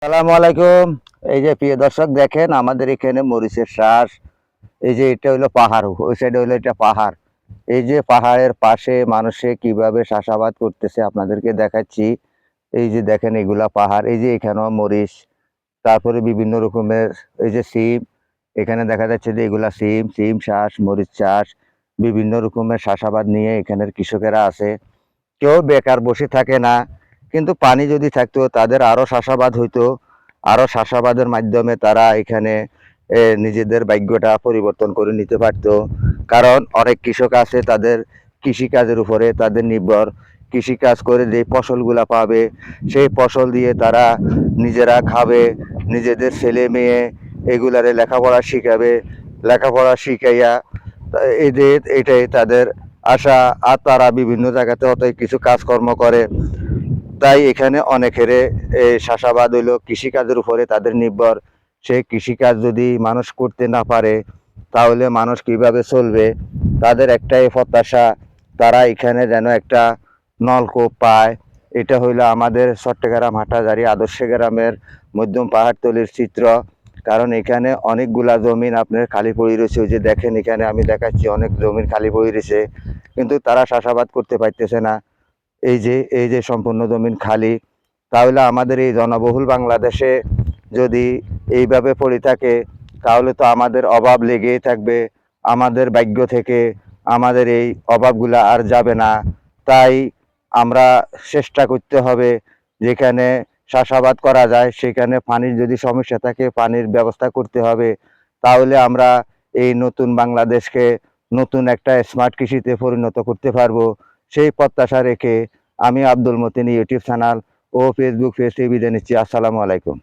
আসসালামু আলাইকুম। এই যে প্রিয় দর্শক, দেখেন আমাদের এখানে মরিচের চাষ। এই যে এটা হলো পাহাড়, ওই সাইডে হলো এটা পাহাড়। এই যে পাহাড়ের পাশে মানুষে কিভাবে চাষাবাদ করতেছে আপনাদেরকে দেখাচ্ছি। এই যে দেখেন এগুলা পাহাড়, এই যে এখানেও মরিচ, তারপরে বিভিন্ন রকমের এই যে সিম। এখানে দেখা যাচ্ছে যে এগুলা সিম, সিম চাষ, মরিচ চাষ, বিভিন্ন রকমের চাষাবাদ নিয়ে এখানের কৃষকেরা আছে। কেউ বেকার বসে থাকে না। কিন্তু পানি যদি থাকতো তাদের আরো চাষাবাদ হইতো, আরো চাষাবাদের মাধ্যমে তারা এখানে নিজেদের ভাগ্যটা পরিবর্তন করে নিতে পারতো। কারণ অনেক কৃষক আছে তাদের কৃষিকাজের উপরে তাদের নির্ভর। কৃষিকাজ করে যে ফসলগুলা পাবে সেই ফসল দিয়ে তারা নিজেরা খাবে, নিজেদের ছেলে মেয়ে এগুলারে লেখাপড়া শিখাবে। লেখাপড়া শিখাইয়া এদের এটাই তাদের আশা। আর তারা বিভিন্ন জায়গাতে হয়তো কিছু কাজকর্ম করে। তাই এখানে অনেকের চাষাবাদ হইলো কৃষিকাজের উপরে তাদের নির্ভর। সেই কৃষিকাজ যদি মানুষ করতে না পারে তাহলে মানুষ কিভাবে চলবে? তাদের একটাই প্রত্যাশা, তারা এখানে যেন একটা নলকূপ পায়। এটা হইলো আমাদের চট্টগ্রাম হাটাজারি আদর্শ গ্রামের মধ্যম পাহাড়তলির চিত্র। কারণ এখানে অনেকগুলা জমিন আপনার খালি পড়ে রয়েছে। ওই যে দেখেন এখানে আমি দেখাচ্ছি অনেক জমিন খালি পড়ে রয়েছে, কিন্তু তারা চাষাবাদ করতে পারতেছে না। এই যে সম্পূর্ণ জমিন খালি। তাহলে আমাদের এই জনবহুল বাংলাদেশে যদি এইভাবে পড়ে থাকে তাহলে তো আমাদের অভাব লেগেই থাকবে। আমাদের ভাগ্য থেকে আমাদের এই অভাবগুলা আর যাবে না। তাই আমরা চেষ্টা করতে হবে, যেখানে চাষাবাদ করা যায় সেখানে পানির যদি সমস্যা থাকে পানির ব্যবস্থা করতে হবে। তাহলে আমরা এই নতুন বাংলাদেশকে নতুন একটা স্মার্ট কৃষিতে পরিণত করতে পারবো। সেই প্রত্যাশা রেখে আমি আব্দুল মতিন ইউটিউব চ্যানেল ও ফেসবুক পেজ থেকে বিদায় নিচ্ছি। আসসালামু আলাইকুম।